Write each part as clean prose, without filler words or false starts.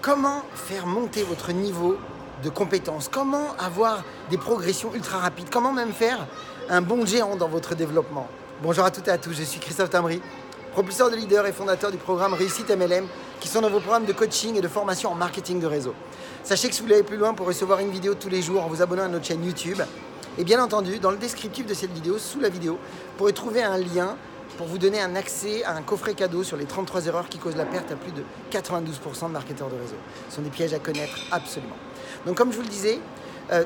Comment faire monter votre niveau de compétence? Comment avoir des progressions ultra rapides? Comment même faire un bond géant dans votre développement? Bonjour à toutes et à tous, je suis Christophe Tambry, propulseur de leader et fondateur du programme Réussite MLM, qui sont dans vos programmes de coaching et de formation en marketing de réseau. Sachez que si vous voulez aller plus loin pour recevoir une vidéo tous les jours en vous abonnant à notre chaîne YouTube, et bien entendu, dans le descriptif de cette vidéo, sous la vidéo, vous pourrez trouver un lien pour vous donner un accès à un coffret cadeau sur les 33 erreurs qui causent la perte à plus de 92% de marketeurs de réseau. Ce sont des pièges à connaître absolument. Donc comme je vous le disais,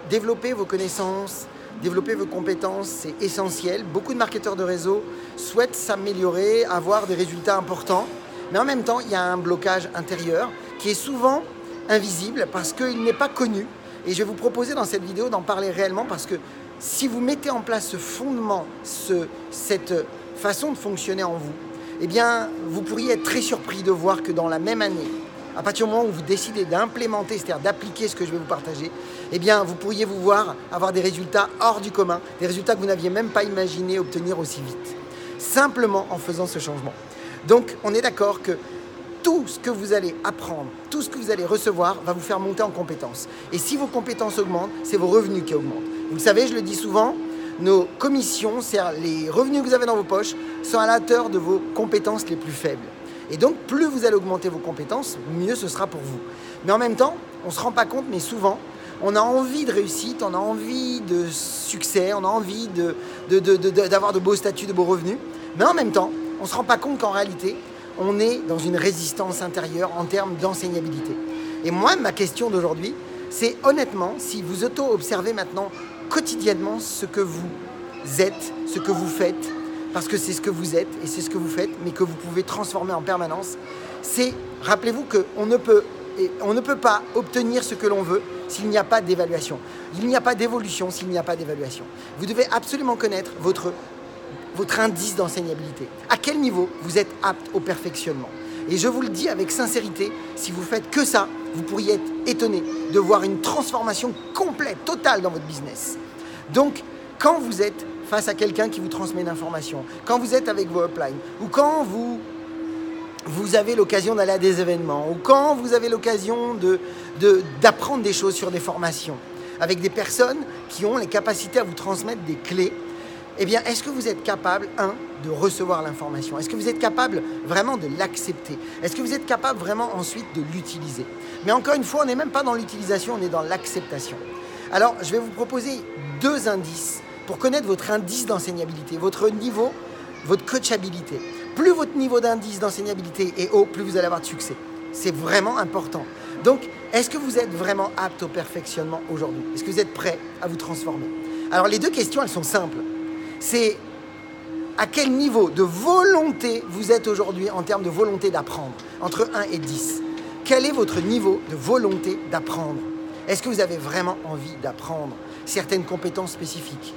développer vos connaissances, développer vos compétences, c'est essentiel. Beaucoup de marketeurs de réseau souhaitent s'améliorer, avoir des résultats importants, mais en même temps, il y a un blocage intérieur qui est souvent invisible parce qu'il n'est pas connu. Et je vais vous proposer dans cette vidéo d'en parler réellement parce que si vous mettez en place ce fondement, cette façon de fonctionner en vous, eh bien, vous pourriez être très surpris de voir que dans la même année, à partir du moment où vous décidez d'implémenter, c'est-à-dire d'appliquer ce que je vais vous partager, eh bien, vous pourriez vous voir avoir des résultats hors du commun, des résultats que vous n'aviez même pas imaginé obtenir aussi vite, simplement en faisant ce changement. Donc, on est d'accord que tout ce que vous allez apprendre, tout ce que vous allez recevoir va vous faire monter en compétences. Et si vos compétences augmentent, c'est vos revenus qui augmentent. Vous le savez, je le dis souvent, nos commissions, c'est-à-dire les revenus que vous avez dans vos poches, sont à la hauteur de vos compétences les plus faibles. Et donc, plus vous allez augmenter vos compétences, mieux ce sera pour vous. Mais en même temps, on ne se rend pas compte, mais souvent, on a envie de réussite, on a envie de succès, on a envie d'avoir de beaux statuts, de beaux revenus. Mais en même temps, on ne se rend pas compte qu'en réalité, on est dans une résistance intérieure en termes d'enseignabilité. Et moi, ma question d'aujourd'hui, c'est honnêtement, si vous auto-observez maintenant quotidiennement ce que vous êtes, ce que vous faites, parce que c'est ce que vous êtes et c'est ce que vous faites, mais que vous pouvez transformer en permanence, c'est, rappelez-vous qu'on ne peut pas obtenir ce que l'on veut s'il n'y a pas d'évaluation. Il n'y a pas d'évolution s'il n'y a pas d'évaluation. Vous devez absolument connaître votre indice d'enseignabilité. À quel niveau vous êtes apte au perfectionnement? Et je vous le dis avec sincérité, si vous faites que ça, vous pourriez être étonné de voir une transformation complète, totale dans votre business. Donc, quand vous êtes face à quelqu'un qui vous transmet une information, quand vous êtes avec vos uplines, ou quand vous avez l'occasion d'aller à des événements, ou quand vous avez l'occasion d'apprendre des choses sur des formations, avec des personnes qui ont les capacités à vous transmettre des clés, eh bien, est-ce que vous êtes capable, de recevoir l'information? Est-ce que vous êtes capable vraiment de l'accepter? Est-ce que vous êtes capable vraiment ensuite de l'utiliser? Mais encore une fois, on n'est même pas dans l'utilisation, on est dans l'acceptation. Alors, je vais vous proposer 2 indices pour connaître votre indice d'enseignabilité, votre niveau, votre coachabilité. Plus votre niveau d'indice d'enseignabilité est haut, plus vous allez avoir de succès. C'est vraiment important. Donc, est-ce que vous êtes vraiment apte au perfectionnement aujourd'hui? Est-ce que vous êtes prêt à vous transformer? Alors, les 2 questions, elles sont simples. C'est à quel niveau de volonté vous êtes aujourd'hui en termes de volonté d'apprendre, entre 1 et 10. Quel est votre niveau de volonté d'apprendre? Est-ce que vous avez vraiment envie d'apprendre certaines compétences spécifiques?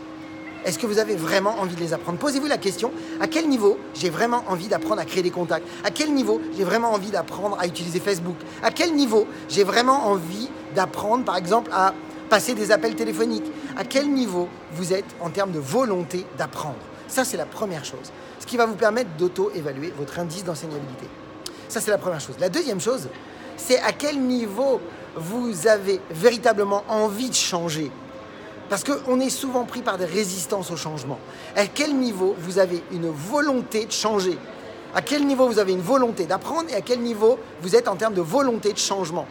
Est-ce que vous avez vraiment envie de les apprendre? Posez-vous la question, à quel niveau j'ai vraiment envie d'apprendre à créer des contacts? À quel niveau j'ai vraiment envie d'apprendre à utiliser Facebook? À quel niveau j'ai vraiment envie d'apprendre, par exemple, à passer des appels téléphoniques? À quel niveau vous êtes en termes de volonté d'apprendre? Ça, c'est la première chose. Ce qui va vous permettre d'auto-évaluer votre indice d'enseignabilité. Ça, c'est la première chose. La deuxième chose, c'est à quel niveau vous avez véritablement envie de changer. Parce qu'on est souvent pris par des résistances au changement. À quel niveau vous avez une volonté de changer? À quel niveau vous avez une volonté d'apprendre et à quel niveau vous êtes en termes de volonté de changement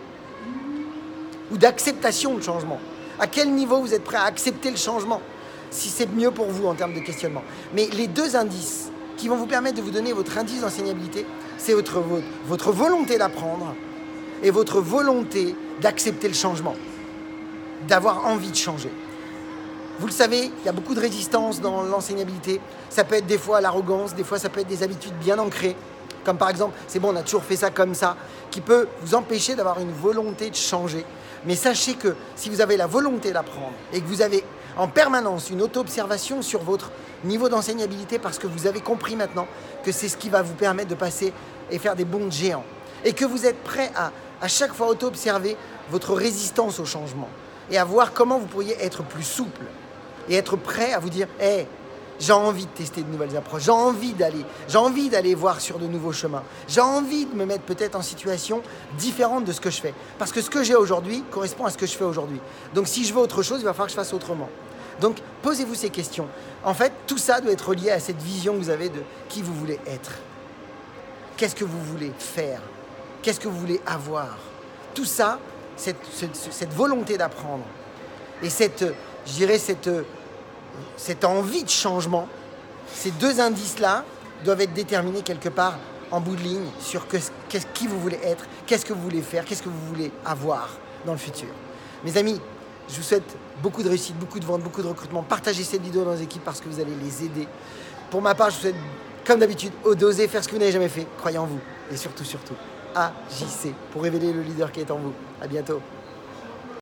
ou d'acceptation de changement? À quel niveau vous êtes prêt à accepter le changement si c'est mieux pour vous en termes de questionnement? Mais les 2 indices qui vont vous permettre de vous donner votre indice d'enseignabilité, c'est votre volonté d'apprendre et votre volonté d'accepter le changement, d'avoir envie de changer. Vous le savez, il y a beaucoup de résistance dans l'enseignabilité. Ça peut être des fois l'arrogance, des fois ça peut être des habitudes bien ancrées, comme par exemple, c'est bon, on a toujours fait ça comme ça, qui peut vous empêcher d'avoir une volonté de changer. Mais sachez que si vous avez la volonté d'apprendre et que vous avez en permanence une auto-observation sur votre niveau d'enseignabilité parce que vous avez compris maintenant que c'est ce qui va vous permettre de passer et faire des bonds géants et que vous êtes prêt à chaque fois auto-observer votre résistance au changement et à voir comment vous pourriez être plus souple et être prêt à vous dire « Hey, J'ai envie de tester de nouvelles approches, j'ai envie d'aller voir sur de nouveaux chemins. J'ai envie de me mettre peut-être en situation différente de ce que je fais. Parce que ce que j'ai aujourd'hui correspond à ce que je fais aujourd'hui. Donc si je veux autre chose, il va falloir que je fasse autrement. Donc posez-vous ces questions. En fait, tout ça doit être lié à cette vision que vous avez de qui vous voulez être. Qu'est-ce que vous voulez faire? Qu'est-ce que vous voulez avoir? Tout ça, cette volonté d'apprendre et cette envie de changement, ces deux indices-là doivent être déterminés quelque part en bout de ligne sur qui vous voulez être, qu'est-ce que vous voulez faire, qu'est-ce que vous voulez avoir dans le futur. Mes amis, je vous souhaite beaucoup de réussite, beaucoup de ventes, beaucoup de recrutement. Partagez cette vidéo dans vos équipes parce que vous allez les aider. Pour ma part, je vous souhaite, comme d'habitude, d'oser faire ce que vous n'avez jamais fait. Croyez en vous et surtout, agissez pour révéler le leader qui est en vous. À bientôt.